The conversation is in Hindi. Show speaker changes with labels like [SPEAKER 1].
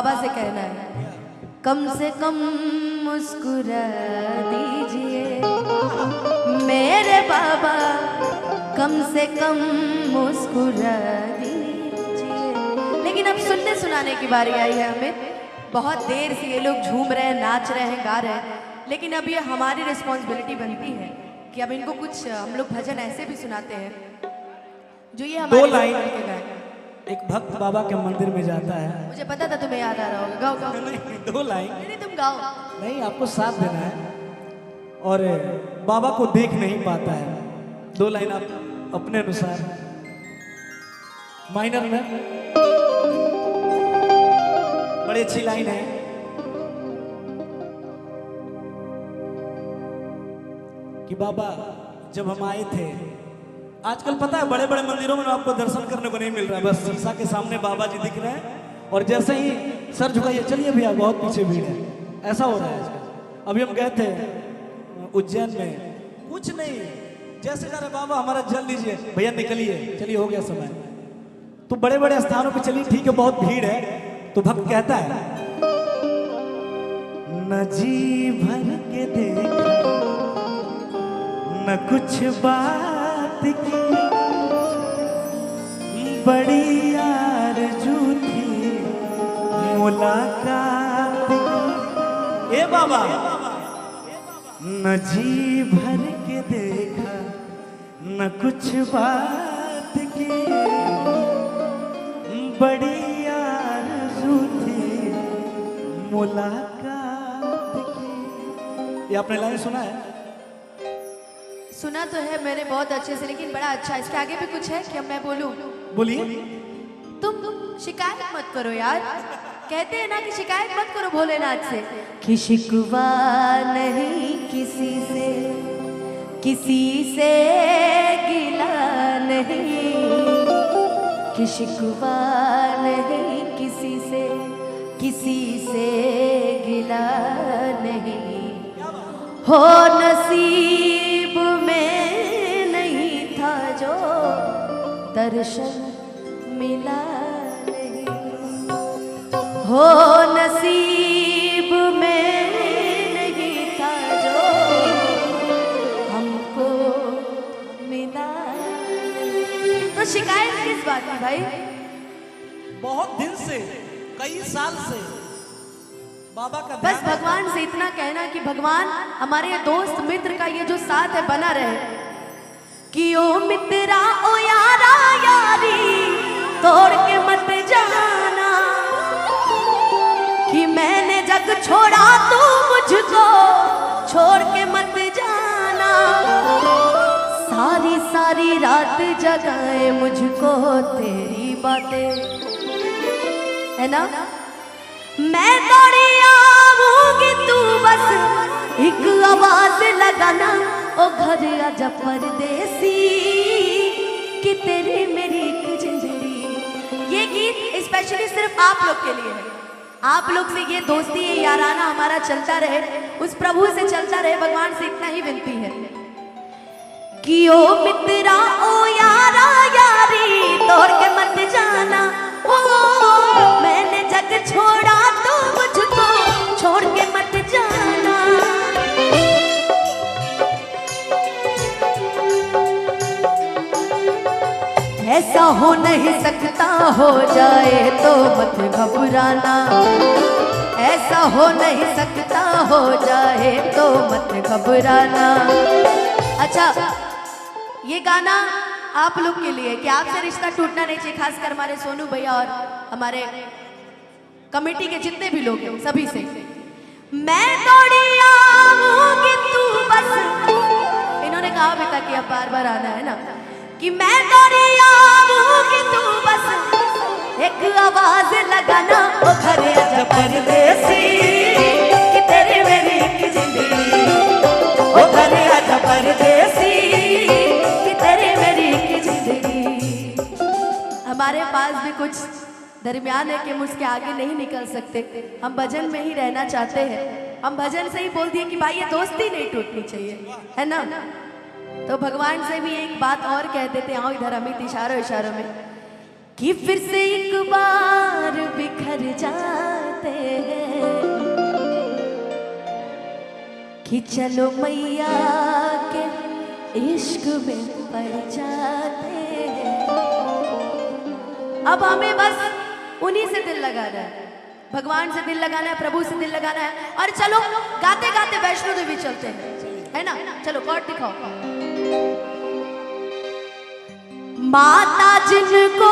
[SPEAKER 1] बाबा से कहना है, कम से कम मुस्कुरा दीजिए मेरे बाबा, कम से कम मुस्कुरा दीजिए। लेकिन अब सुनने सुनाने की बारी आई है हमें। बहुत देर से ये लोग झूम रहे हैं, नाच रहे हैं, गा रहे हैं, लेकिन अब ये हमारी रिस्पॉन्सिबिलिटी बनती है कि अब इनको कुछ हम लोग भजन ऐसे भी सुनाते हैं जो ये हमारे
[SPEAKER 2] 2 लाइन
[SPEAKER 1] के गाए।
[SPEAKER 2] एक भक्त बाबा के मंदिर में जाता है।
[SPEAKER 1] मुझे पता था तुम्हें याद आ रहा होगा, गाओ गाओ।
[SPEAKER 2] नहीं 2 लाइन
[SPEAKER 1] नहीं तुम गाओ।
[SPEAKER 2] नहीं, आपको साथ देना है और बाबा को देख नहीं पाता है। 2 लाइन आप अपने अनुसार माइनर में, बड़ी अच्छी लाइन है। कि बाबा जब हम आए थे, आजकल पता है बड़े बड़े मंदिरों में आपको दर्शन करने को नहीं मिल रहा है, बस शीशा के सामने बाबा जी दिख रहे हैं और जैसे ही सर झुकाइए चलिए भैया बहुत पीछे भीड़ है, ऐसा हो रहा है आजकल। अभी हम गए थे उज्जैन में, कुछ नहीं, जैसे जा रहे बाबा हमारा जल लीजिए, भैया निकलिए, चलिए हो गया समय। तो बड़े बड़े स्थानों पे चलिए ठीक है, बहुत भीड़ है, तो भक्त कहता है न जी भर के देखा न कुछ बात की, बड़ी आरज़ू थी मुलाकात की। ए बाबा न जी भर के देखा न कुछ बात की, बड़ी आरज़ू थी मुलाकात की। ये आपने लाइन सुना है?
[SPEAKER 1] सुना तो है मैंने बहुत अच्छे से, लेकिन बड़ा अच्छा। इसके आगे भी कुछ है कि अब मैं बोलूं?
[SPEAKER 2] बोलिए।
[SPEAKER 1] तुम शिकायत मत करो यार, कहते हैं ना कि शिकायत मत करो भोलेनाथ से, कि शिकवा नहीं किसी से, किसी से गिला नहीं, कि शिकवा नहीं किसी से, किसी से गिला नहीं, हो नसीब में नहीं था जो दर्शन मिला नहीं, हो नसीब में नहीं था जो हमको मिला। तो शिकायत किस बात की भाई?
[SPEAKER 2] बहुत दिन से, कई साल से बाबा का
[SPEAKER 1] बस भगवान से इतना कहना कि भगवान हमारे दोस्त मित्र का ये जो साथ है बना रहे, कि ओ मित्रा ओ यारा यारी तोड़ के मत जाना, कि मैंने जग छोड़ा तू मुझको छोड़ के मत जाना, सारी सारी रात जगाए मुझको तेरी बातें, है ना? मैं दौड़ी आऊंगी तू बस एक आवाज लगाना, ओ घर आजा परदेसी कि तेरी मेरी एक जिंदगी। ये गीत स्पेशली सिर्फ आप लोग के लिए है। आप लोग से ये दोस्ती, ये याराना हमारा चलता रहे, उस प्रभु से चलता रहे। भगवान से इतना ही विनती है कि ओ मित्रा ओ यारा यारी तोड़ के मत जाना, ओ मैंने जग छोड़ा तो मुझको छोड़ के मत जाना। ऐसा हो नहीं सकता, हो जाए तो मत घबराना, ऐसा हो नहीं सकता, हो जाए तो मत घबराना। अच्छा, ये गाना आप लोग के लिए कि आपसे रिश्ता टूटना नहीं चाहिए, खासकर हमारे सोनू भैया और हमारे कमेटी के जितने भी लोग हैं सभी से। मैं दौड़ी आऊंगी तू बस, इन्होंने कहा भी था कि अब बार बार आना है ना, कि मैं दौड़ी आऊंगी तू बस एक आवाज लगाना, ओ घर आजा परदेसी कि तेरी मेरी एक जिंदगी, ओ घर आजा परदेसी कि तेरी मेरी एक जिंदगी। हमारे पास भी कुछ दरमियान है कि हम उसके आगे नहीं निकल सकते, हम भजन में ही रहना चाहते हैं। हम भजन से ही बोल दिए कि भाई ये दोस्ती नहीं टूटनी चाहिए, है ना? तो भगवान से भी एक बात और कह देते, आओ इधर अमित, इशारों इशारों में, कि फिर से एक बार बिखर जा जाते हैं कि चलो मैया के इश्क में पड़ जाते हैं। अब हमें बस उन्हीं से दिल लगाना है, भगवान से दिल लगाना है, प्रभु से दिल लगाना है, और चलो गाते गाते वैष्णो देवी चलते हैं, है ना? चलो कॉर्ड दिखाओ। माता जिनको